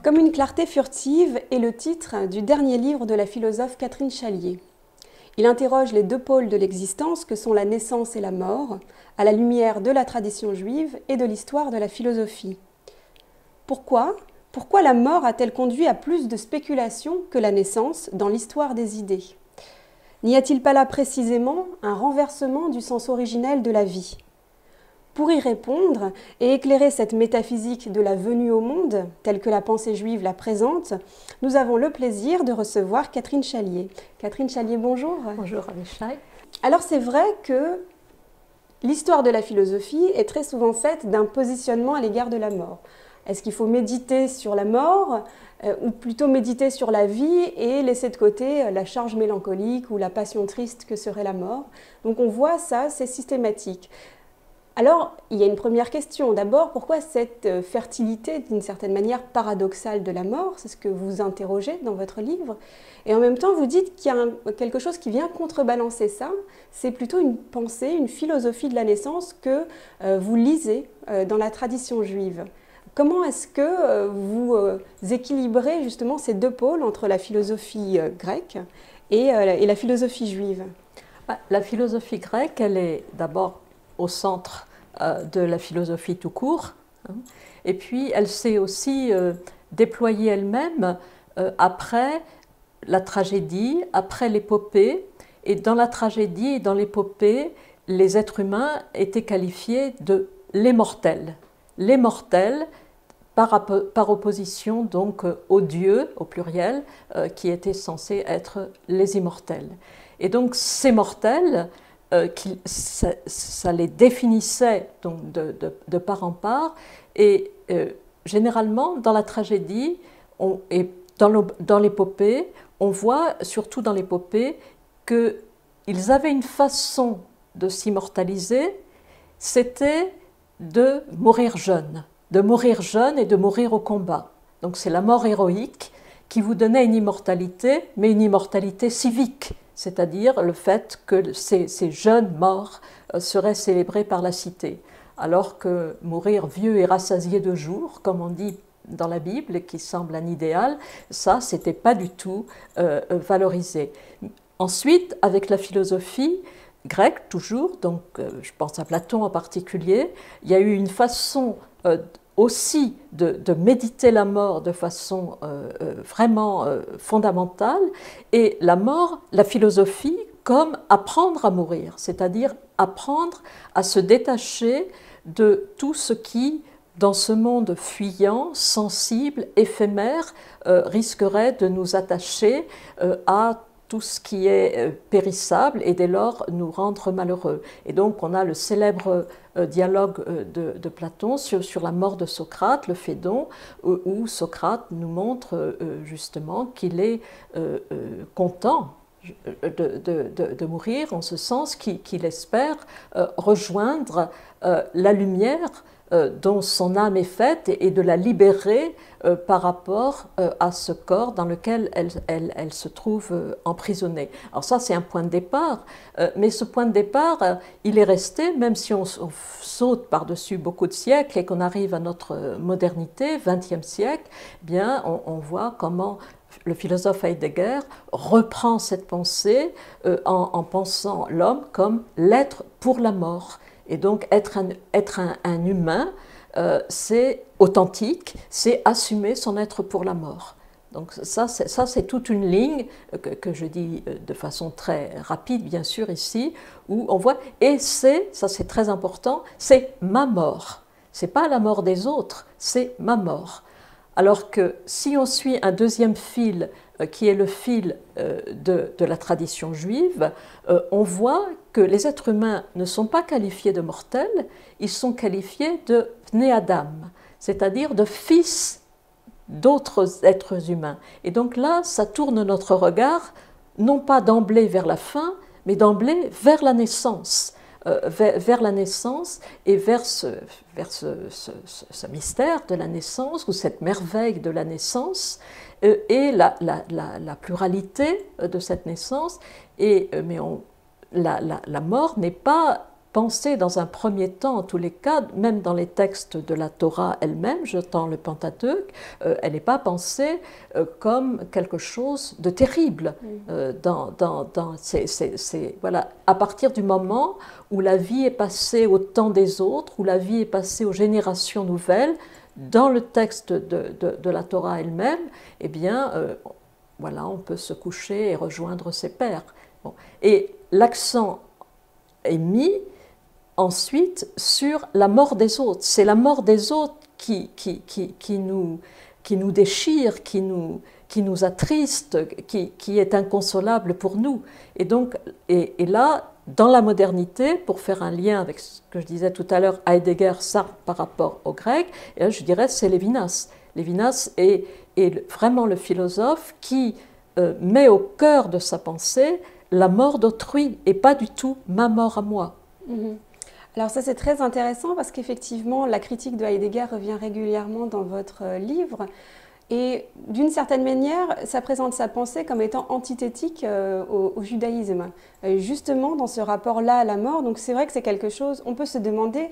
Comme une clarté furtive est le titre du dernier livre de la philosophe Catherine Chalier. Il interroge les deux pôles de l'existence que sont la naissance et la mort, à la lumière de la tradition juive et de l'histoire de la philosophie. Pourquoi la mort a-t-elle conduit à plus de spéculation que la naissance dans l'histoire des idées? N'y a-t-il pas là précisément un renversement du sens originel de la vie? Pour y répondre et éclairer cette métaphysique de la venue au monde, telle que la pensée juive la présente, nous avons le plaisir de recevoir Catherine Chalier. Catherine Chalier, bonjour. Bonjour Avichai. Alors c'est vrai que l'histoire de la philosophie est très souvent faite d'un positionnement à l'égard de la mort. Est-ce qu'il faut méditer sur la mort ou plutôt méditer sur la vie et laisser de côté la charge mélancolique ou la passion triste que serait la mort? Donc on voit ça, c'est systématique. Alors, il y a une première question. D'abord, pourquoi cette fertilité, d'une certaine manière paradoxale de la mort? C'est ce que vous interrogez dans votre livre. Et en même temps, vous dites qu'il y a quelque chose qui vient contrebalancer ça. C'est plutôt une pensée, une philosophie de la naissance que vous lisez dans la tradition juive. Comment est-ce que vous équilibrez justement ces deux pôles entre la philosophie grecque et la philosophie juive? La philosophie grecque, elle est d'abord au centre de la philosophie tout court, et puis elle s'est aussi déployée elle-même après la tragédie, après l'épopée, et dans la tragédie et dans l'épopée, les êtres humains étaient qualifiés de les mortels par opposition donc aux dieux, au pluriel, qui étaient censés être les immortels. Et donc ces mortels, ça les définissait donc de part en part, et généralement dans la tragédie et dans l'épopée, on voit surtout dans l'épopée qu'ils avaient une façon de s'immortaliser, c'était de mourir jeune et de mourir au combat. Donc c'est la mort héroïque qui vous donnait une immortalité, mais une immortalité civique, c'est-à-dire le fait que ces jeunes morts seraient célébrés par la cité, alors que mourir vieux et rassasié de jours, comme on dit dans la Bible, qui semble un idéal, ça, c'était pas du tout valorisé. Ensuite, avec la philosophie grecque, toujours, donc je pense à Platon en particulier, il y a eu une façon aussi de méditer la mort de façon vraiment fondamentale, et la mort, la philosophie, comme apprendre à mourir, c'est-à-dire apprendre à se détacher de tout ce qui, dans ce monde fuyant, sensible, éphémère, risquerait de nous attacher à tout ce qui est périssable et dès lors nous rendre malheureux. Et donc on a le célèbre dialogue de Platon sur la mort de Socrate, le Phédon, où Socrate nous montre justement qu'il est content de mourir, en ce sens qu'il espère rejoindre la lumière dont son âme est faite et de la libérer par rapport à ce corps dans lequel elle se trouve emprisonnée. Alors ça, c'est un point de départ, mais ce point de départ, il est resté, même si on saute par-dessus beaucoup de siècles et qu'on arrive à notre modernité, XXe siècle, eh bien, on voit comment le philosophe Heidegger reprend cette pensée en pensant l'homme comme l'être pour la mort. Et donc être un humain, c'est authentique, c'est assumer son être pour la mort. Donc ça c'est toute une ligne que je dis de façon très rapide bien sûr ici, où on voit, et ça c'est très important, c'est ma mort. C'est pas la mort des autres, c'est ma mort. Alors que si on suit un deuxième fil qui est le fil de la tradition juive, on voit que les êtres humains ne sont pas qualifiés de mortels, ils sont qualifiés de Bnei Adam, c'est-à-dire de fils d'autres êtres humains. Et donc là, ça tourne notre regard, non pas d'emblée vers la fin, mais d'emblée vers la naissance. Vers la naissance et vers ce mystère de la naissance ou cette merveille de la naissance et la pluralité de cette naissance. Mais la mort n'est pas pensée dans un premier temps, en tous les cas, même dans les textes de la Torah elle-même, j'entends le Pentateuque, elle n'est pas pensée comme quelque chose de terrible. Voilà, à partir du moment où la vie est passée au temps des autres, où la vie est passée aux générations nouvelles, dans le texte de la Torah elle-même, eh bien, voilà, on peut se coucher et rejoindre ses pères. Bon. Et l'accent est mis ensuite sur la mort des autres. C'est la mort des autres qui nous déchire, qui nous attriste, qui est inconsolable pour nous. Et donc, et là, dans la modernité, pour faire un lien avec ce que je disais tout à l'heure, Heidegger, Sartre par rapport au grec, et là, je dirais c'est Lévinas. Lévinas est vraiment le philosophe qui met au cœur de sa pensée la mort d'autrui et pas du tout ma mort à moi. Alors ça c'est très intéressant parce qu'effectivement la critique de Heidegger revient régulièrement dans votre livre et d'une certaine manière ça présente sa pensée comme étant antithétique au judaïsme, justement dans ce rapport-là à la mort. Donc c'est vrai que c'est quelque chose, on peut se demander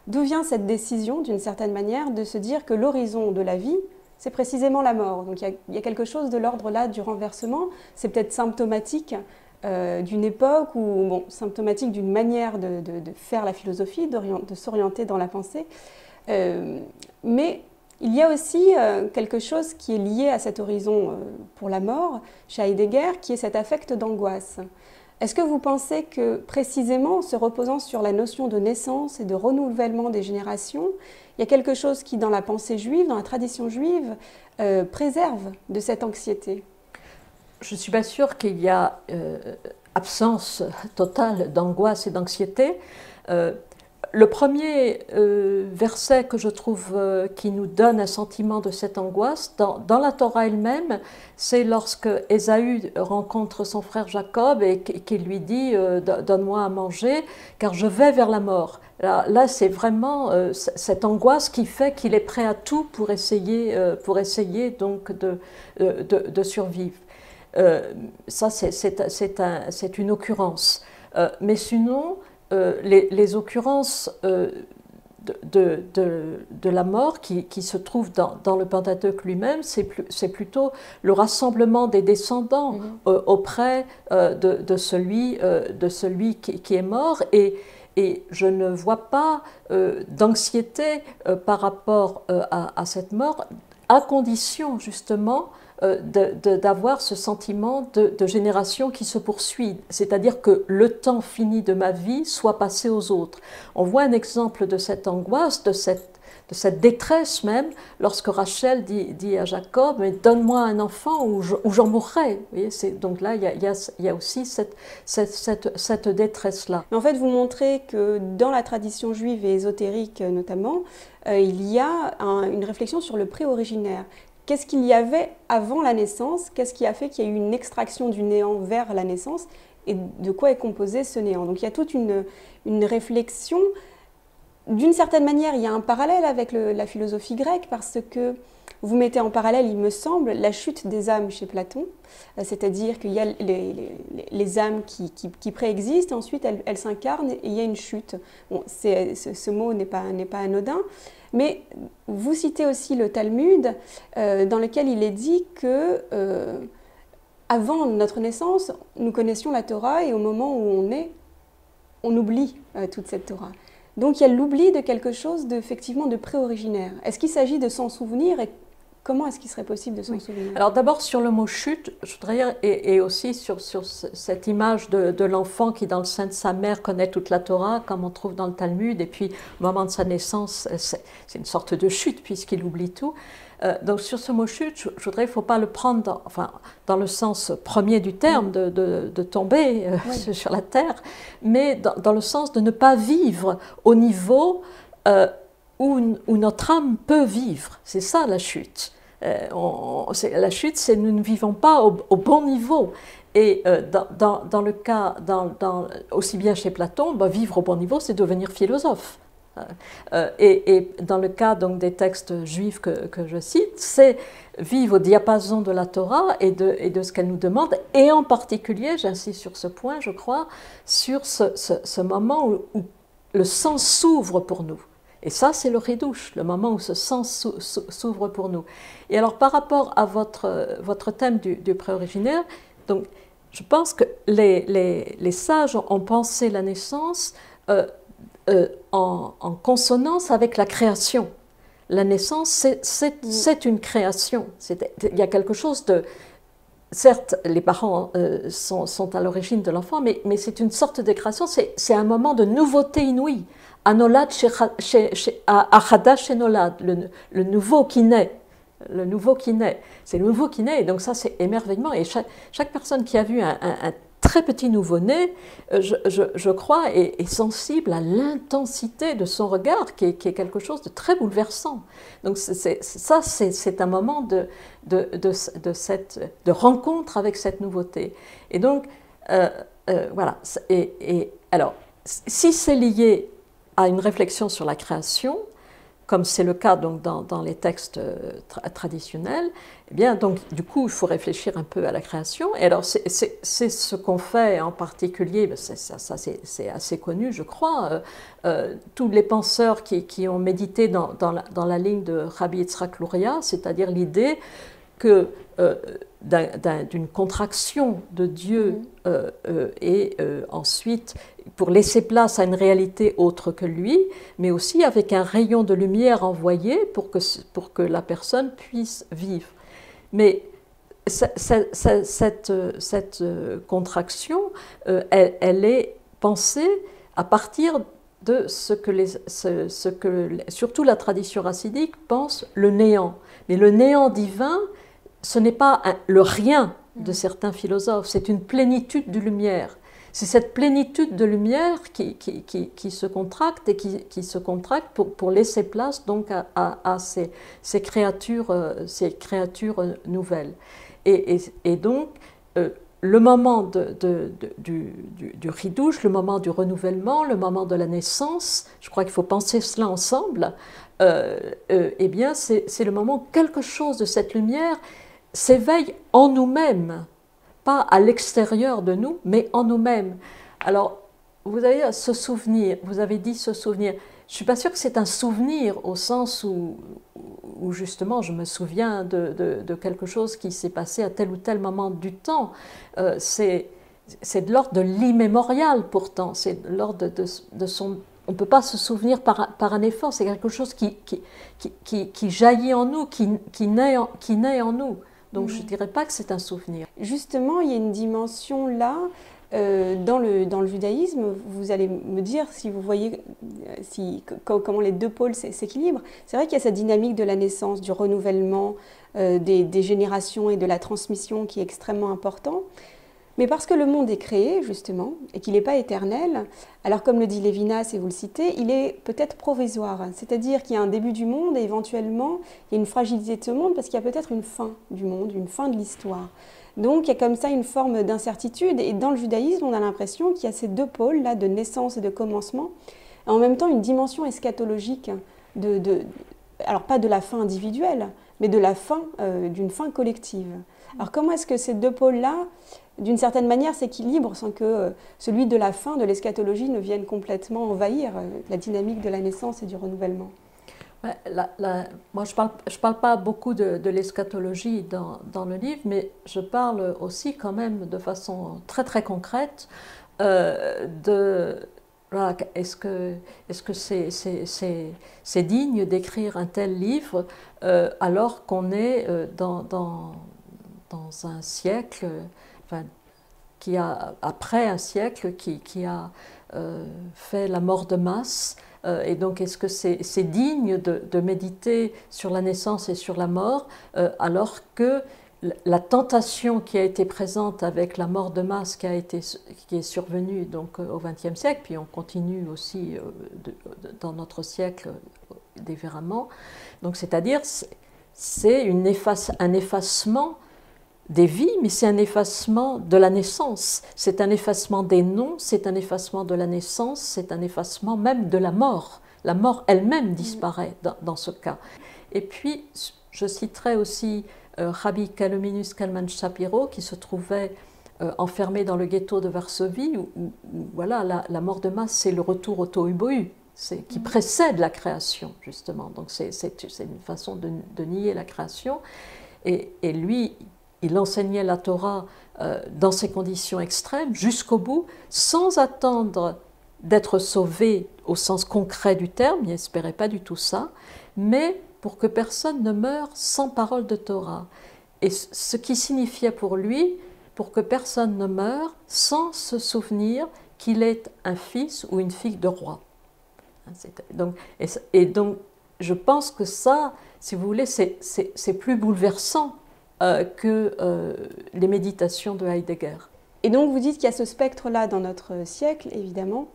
d'où vient cette décision d'une certaine manière de se dire que l'horizon de la vie c'est précisément la mort. Donc il y a quelque chose de l'ordre là du renversement, c'est peut-être symptomatique d'une époque ou bon, symptomatique d'une manière de faire la philosophie, de s'orienter dans la pensée. Mais il y a aussi quelque chose qui est lié à cet horizon pour la mort chez Heidegger, qui est cet affect d'angoisse. Est-ce que vous pensez que précisément en se reposant sur la notion de naissance et de renouvellement des générations, il y a quelque chose qui dans la pensée juive, dans la tradition juive, préserve de cette anxiété ? Je ne suis pas sûre qu'il y a absence totale d'angoisse et d'anxiété. Le premier verset que je trouve qui nous donne un sentiment de cette angoisse, dans la Torah elle-même, c'est lorsque Ésaü rencontre son frère Jacob et qu'il lui dit « Donne-moi à manger, car je vais vers la mort ». Là c'est vraiment cette angoisse qui fait qu'il est prêt à tout pour essayer donc de survivre. Ça, c'est une occurrence. Mais sinon, les occurrences de la mort qui se trouvent dans le Pentateuque lui-même, c'est plutôt le rassemblement des descendants auprès de celui qui est mort. Et je ne vois pas d'anxiété par rapport à cette mort, à condition justement d'avoir ce sentiment de génération qui se poursuit, c'est-à-dire que le temps fini de ma vie soit passé aux autres. On voit un exemple de cette angoisse, de cette détresse même, lorsque Rachel dit à Jacob « Mais donne-moi un enfant ou j'en mourrai ». Donc là, il y a aussi cette détresse-là. En fait, vous montrez que dans la tradition juive et ésotérique notamment, il y a une réflexion sur le pré-originaire. Qu'est-ce qu'il y avait avant la naissance? Qu'est-ce qui a fait qu'il y a eu une extraction du néant vers la naissance? Et de quoi est composé ce néant? Donc il y a toute une réflexion. D'une certaine manière, il y a un parallèle avec la philosophie grecque parce que vous mettez en parallèle, il me semble, la chute des âmes chez Platon, c'est-à-dire qu'il y a les âmes qui préexistent, ensuite elles s'incarnent et il y a une chute. Bon, ce mot n'est pas anodin, mais vous citez aussi le Talmud, dans lequel il est dit que avant notre naissance, nous connaissions la Torah et au moment où on est, on oublie toute cette Torah. Donc il y a l'oubli de quelque chose effectivement de pré-originaire. Est-ce qu'il s'agit de s'en souvenir et comment est-ce qu'il serait possible de s'en souvenir? Alors d'abord sur le mot chute, je voudrais dire, et aussi sur cette image de l'enfant qui dans le sein de sa mère connaît toute la Torah, comme on trouve dans le Talmud, et puis au moment de sa naissance, c'est une sorte de chute puisqu'il oublie tout. Donc sur ce mot chute, je voudrais, il ne faut pas le prendre dans le sens premier du terme, de tomber sur la terre, mais dans le sens de ne pas vivre au niveau où notre âme peut vivre. C'est ça la chute. La chute, c'est nous ne vivons pas au bon niveau. Et dans le cas, aussi bien chez Platon, vivre au bon niveau, c'est devenir philosophe. Et dans le cas donc, des textes juifs que je cite, c'est vivre au diapason de la Torah et de ce qu'elle nous demande, et en particulier, j'insiste sur ce point, je crois, sur ce moment où le sens s'ouvre pour nous. Et ça, c'est le ridouche, le moment où ce sens s'ouvre pour nous. Et alors, par rapport à votre thème du préoriginaire, donc, je pense que les sages ont pensé la naissance en consonance avec la création. La naissance, c'est une création. Il y a quelque chose de... Certes, les parents sont à l'origine de l'enfant, mais c'est une sorte de création, c'est un moment de nouveauté inouïe. Anolad Achadash Enolad, le nouveau qui naît. Le nouveau qui naît. C'est le nouveau qui naît, et donc ça c'est émerveillement. Et chaque personne qui a vu un très petit nouveau-né, je crois, est sensible à l'intensité de son regard, qui est quelque chose de très bouleversant. Donc ça, c'est un moment de rencontre avec cette nouveauté. Et donc, voilà. Et alors, si c'est lié à une réflexion sur la création, comme c'est le cas donc dans les textes traditionnels, eh bien, donc, du coup, il faut réfléchir un peu à la création. Et alors, c'est ce qu'on fait en particulier, ça c'est assez connu, je crois. Tous les penseurs qui ont médité dans la ligne de Rabbi Yitzhak Luria, c'est-à-dire l'idée que d'une contraction de Dieu et ensuite pour laisser place à une réalité autre que lui, mais aussi avec un rayon de lumière envoyé pour que la personne puisse vivre. Mais cette contraction, elle est pensée à partir de ce que surtout la tradition racidique pense le néant. Mais le néant divin, ce n'est pas le rien de certains philosophes, c'est une plénitude de lumière. C'est cette plénitude de lumière qui se contracte et qui se contracte pour laisser place donc à ces créatures nouvelles. Et donc, le moment du ridouche, le moment du renouvellement, le moment de la naissance, je crois qu'il faut penser cela ensemble, eh bien, c'est le moment où quelque chose de cette lumière s'éveille en nous-mêmes, pas à l'extérieur de nous, mais en nous-mêmes. Alors, vous avez ce souvenir, vous avez dit ce souvenir. Je ne suis pas sûre que c'est un souvenir au sens où justement je me souviens de quelque chose qui s'est passé à tel ou tel moment du temps. C'est de l'ordre de l'immémorial pourtant, c'est de l'ordre de son... On ne peut pas se souvenir par un effort, c'est quelque chose qui jaillit en nous, qui naît en nous. Donc je ne dirais pas que c'est un souvenir. Justement, il y a une dimension là, dans le judaïsme, vous allez me dire si vous voyez comment les deux pôles s'équilibrent. C'est vrai qu'il y a cette dynamique de la naissance, du renouvellement des générations et de la transmission qui est extrêmement important. Mais parce que le monde est créé, justement, et qu'il n'est pas éternel, alors comme le dit Lévinas, et vous le citez, il est peut-être provisoire. C'est-à-dire qu'il y a un début du monde et éventuellement, il y a une fragilité de ce monde parce qu'il y a peut-être une fin du monde, une fin de l'histoire. Donc il y a comme ça une forme d'incertitude. Et dans le judaïsme, on a l'impression qu'il y a ces deux pôles-là de naissance et de commencement, et en même temps une dimension eschatologique, alors pas de la fin individuelle, mais de la fin, d'une fin collective. Alors comment est-ce que ces deux pôles-là, d'une certaine manière, s'équilibrent sans que celui de la fin, de l'eschatologie, ne vienne complètement envahir la dynamique de la naissance et du renouvellement? Ouais, moi, je parle pas beaucoup de l'eschatologie dans le livre, mais je parle aussi quand même de façon très très concrète voilà, est-ce que c'est digne d'écrire un tel livre alors qu'on est dans un siècle, enfin, après un siècle qui a fait la mort de masse, et donc est-ce que c'est digne de méditer sur la naissance et sur la mort alors que la tentation qui a été présente avec la mort de masse qui est survenue donc au XXe siècle, puis on continue aussi dans notre siècle différemment, donc c'est-à-dire c'est un effacement des vies, mais c'est un effacement de la naissance, c'est un effacement des noms, c'est un effacement de la naissance, c'est un effacement même de la mort. La mort elle-même disparaît dans ce cas. Et puis, je citerai aussi Rabbi Kalomenius Kalman Shapiro, qui se trouvait enfermé dans le ghetto de Varsovie, où voilà, la mort de masse, c'est le retour au tohu-bohu, qui précède la création, justement. Donc c'est une façon de nier la création. Et lui, il enseignait la Torah dans ces conditions extrêmes, jusqu'au bout, sans attendre d'être sauvé au sens concret du terme, il n'espérait pas du tout ça, mais pour que personne ne meure sans parole de Torah. Et ce qui signifiait pour lui, pour que personne ne meure sans se souvenir qu'il est un fils ou une fille de roi. Donc, je pense que ça, si vous voulez, c'est plus bouleversant que les méditations de Heidegger. Et donc vous dites qu'il y a ce spectre-là dans notre siècle, évidemment,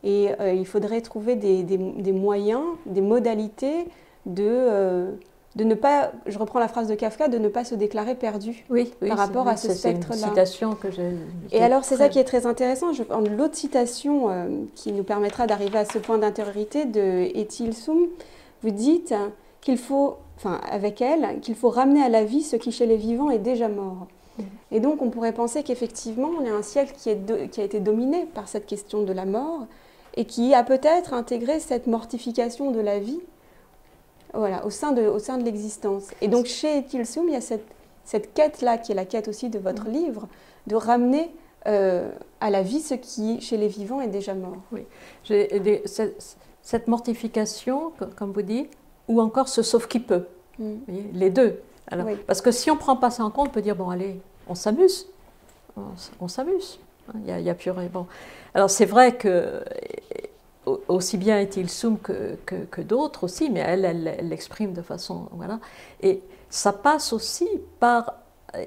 et il faudrait trouver des moyens, des modalités de ne pas, je reprends la phrase de Kafka, de ne pas se déclarer perdu par rapport à ce spectre-là. C'est une citation que j'ai... Et alors c'est ça qui est très intéressant, je prends l'autre citation qui nous permettra d'arriver à ce point d'intériorité de Ethel Soum. Vous dites qu'il faut, enfin avec elle, qu'il faut ramener à la vie ce qui chez les vivants est déjà mort. Et donc on pourrait penser qu'effectivement on est un siècle qui a été dominé par cette question de la mort et qui a peut-être intégré cette mortification de la vie, voilà, au sein de l'existence. Et donc chez Ethel Soum, il y a cette quête-là, qui est la quête aussi de votre livre, de ramener à la vie ce qui, chez les vivants, est déjà mort. Oui. Cette mortification, comme vous dites, ou encore ce sauf qui peut, les deux. Alors, parce que si on ne prend pas ça en compte, on peut dire, bon allez, on s'amuse, on s'amuse, il y a plus rien. Bon. Alors c'est vrai que aussi bien Ethel Soum que d'autres aussi, mais elle l'exprime de façon... Voilà. Et ça passe aussi par,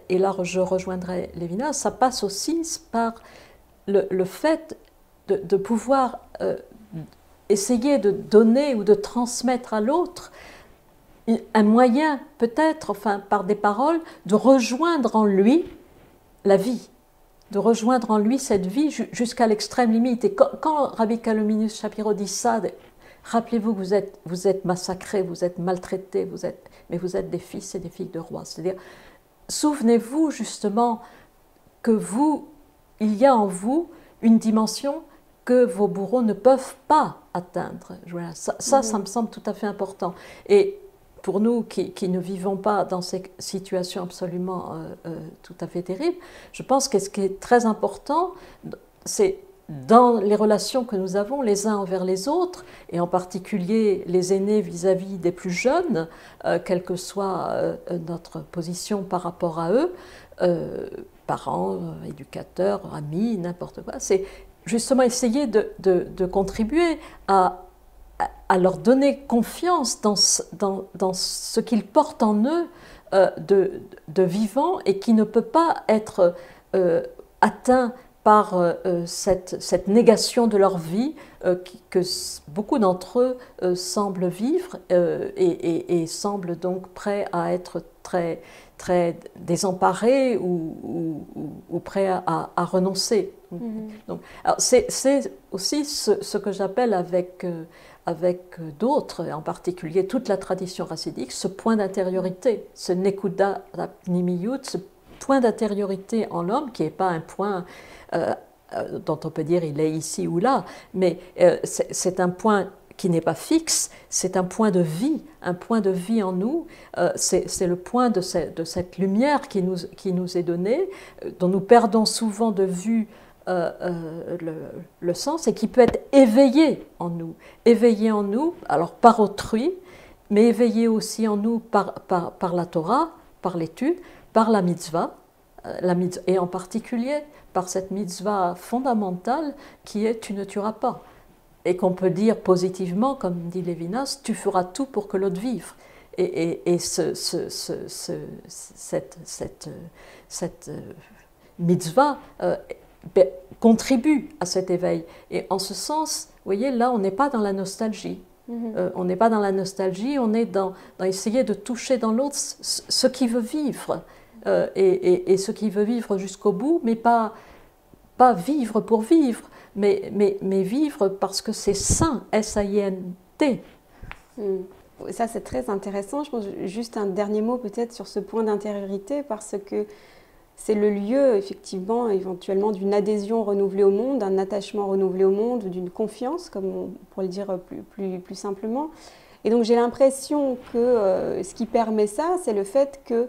et là je rejoindrai Lévinas, ça passe aussi par le fait de pouvoir essayer de donner ou de transmettre à l'autre un moyen, peut-être, enfin par des paroles, de rejoindre en lui la vie, de rejoindre en lui cette vie jusqu'à l'extrême limite. Et quand Rabbi Kalominius Shapiro dit ça, rappelez-vous que vous êtes massacrés, vous êtes maltraités, mais vous êtes des fils et des filles de rois. C'est-à-dire, souvenez-vous justement que il y a en vous une dimension que vos bourreaux ne peuvent pas atteindre. Voilà, ça me semble tout à fait important. Et pour nous qui ne vivons pas dans ces situations absolument tout à fait terribles, je pense que ce qui est très important, c'est dans les relations que nous avons les uns envers les autres, et en particulier les aînés vis-à-vis des plus jeunes, quelle que soit notre position par rapport à eux, parents, éducateurs, amis, n'importe quoi, c'est justement essayer de contribuer à leur donner confiance dans ce qu'ils portent en eux de vivant et qui ne peut pas être atteint par cette négation de leur vie que beaucoup d'entre eux semblent vivre et semblent donc prêts à être très, très désemparés ou prêts à renoncer. Donc, c'est aussi ce que j'appelle avec d'autres, en particulier toute la tradition racidique, ce point d'intériorité, ce nekuda pnimiyut, ce point d'intériorité en l'homme qui n'est pas un point dont on peut dire il est ici ou là, mais c'est un point qui n'est pas fixe, c'est un point de vie en nous, c'est le point de cette lumière qui nous est donnée, dont nous perdons souvent de vue le sens, et qui peut être éveillé en nous, alors par autrui, mais éveillé aussi en nous par la Torah, par l'étude, par la mitzvah, et en particulier par cette mitzvah fondamentale qui est « tu ne tueras pas », et qu'on peut dire positivement, comme dit Lévinas, « tu feras tout pour que l'autre vive ». Et cette mitzvah contribue à cet éveil. Et en ce sens, vous voyez, là, on n'est pas dans la nostalgie. On n'est pas dans la nostalgie, on est dans essayer de toucher dans l'autre ce qui veut vivre, et ce qui veut vivre jusqu'au bout, mais pas vivre pour vivre, mais vivre parce que c'est sain, S-A-I-N-T. Ça, c'est très intéressant. Je pense juste un dernier mot peut-être sur ce point d'intériorité, parce que c'est le lieu, effectivement, éventuellement d'une adhésion renouvelée au monde, d'un attachement renouvelé au monde, d'une confiance, comme on pourrait le dire plus simplement. Et donc j'ai l'impression que ce qui permet ça, c'est le fait que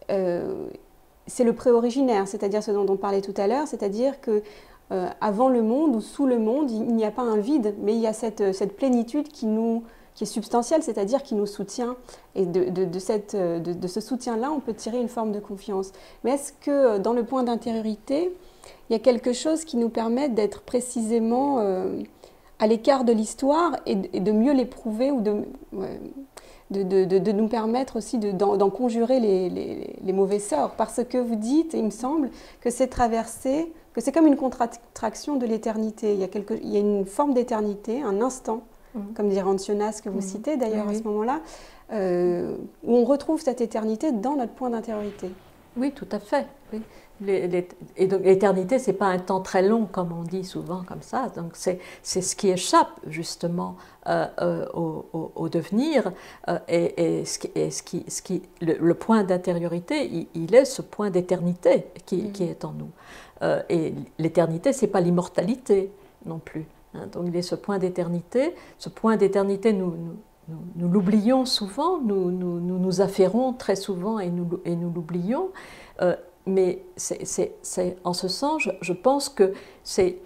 c'est le préoriginaire, c'est-à-dire ce dont on parlait tout à l'heure, c'est-à-dire que avant le monde ou sous le monde, il n'y a pas un vide, mais il y a cette plénitude qui est substantielle, c'est-à-dire qui nous soutient. Et de ce soutien-là, on peut tirer une forme de confiance. Mais est-ce que dans le point d'intériorité, il y a quelque chose qui nous permet d'être précisément à l'écart de l'histoire et de mieux l'éprouver ou de nous permettre aussi d'en conjurer les mauvais sorts? Parce que vous dites, et il me semble, que c'est traversé, que c'est comme une contraction de l'éternité. Il y a une forme d'éternité, un instant, comme dirait Ancionas, que vous citez d'ailleurs à ce moment-là, où on retrouve cette éternité dans notre point d'intériorité. Oui, tout à fait. Oui. Et donc l'éternité, ce n'est pas un temps très long, comme on dit souvent comme ça. Donc c'est ce qui échappe justement au devenir. Le point d'intériorité, il est ce point d'éternité qui est en nous. Et l'éternité, ce n'est pas l'immortalité non plus. Hein. Donc il est ce point d'éternité. Ce point d'éternité, nous l'oublions souvent, nous affairons très souvent et nous l'oublions. Mais en ce sens, je pense que c'est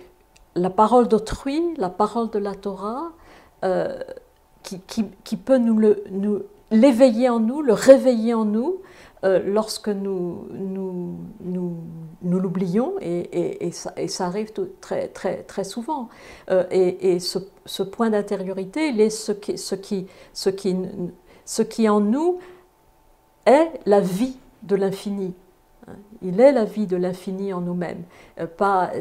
la parole d'autrui, la parole de la Torah, qui peut l'éveiller en nous, le réveiller en nous, lorsque nous l'oublions, et ça arrive très souvent. Et ce point d'intériorité, il est ce qui en nous est la vie de l'infini. Il est la vie de l'infini en nous-mêmes.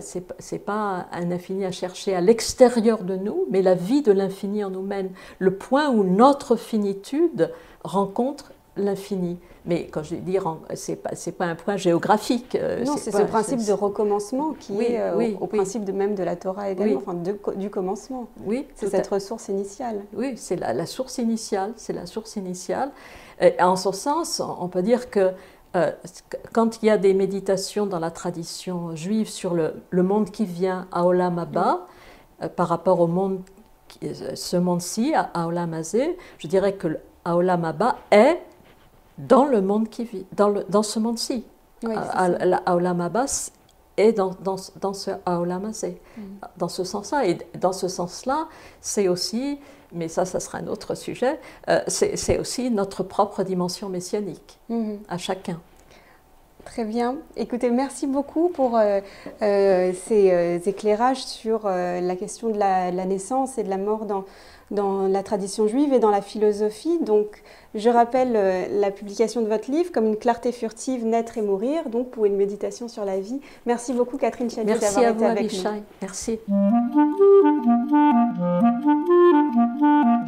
C'est pas un infini à chercher à l'extérieur de nous, mais la vie de l'infini en nous-mêmes. Le point où notre finitude rencontre l'infini. Mais quand je dis, c'est pas un point géographique. Non, c'est ce principe de recommencement qui est au principe même de la Torah également, enfin du commencement. Oui, c'est cette ressource initiale. Oui, c'est la source initiale. C'est la source initiale. Et en ce sens, on peut dire que quand il y a des méditations dans la tradition juive sur le monde qui vient à Olam Haba, par rapport au monde, ce monde-ci, à Olam Hazé, je dirais que à Olam Haba est dans le monde qui vit, dans ce monde-ci. Oui, à Olam Haba est dans ce à Olam Hazé, dans ce sens-là. Et dans ce sens-là, c'est aussi, mais ça sera un autre sujet, c'est aussi notre propre dimension messianique, à chacun. Très bien. Écoutez, merci beaucoup pour ces éclairages sur la question de la naissance et de la mort dans la tradition juive et dans la philosophie. Donc, je rappelle la publication de votre livre, Comme une clarté furtive, naître et mourir, donc pour une méditation sur la vie. Merci beaucoup, Catherine Chadier, d'avoir été avec nous. Merci à vous, Avichai. Merci.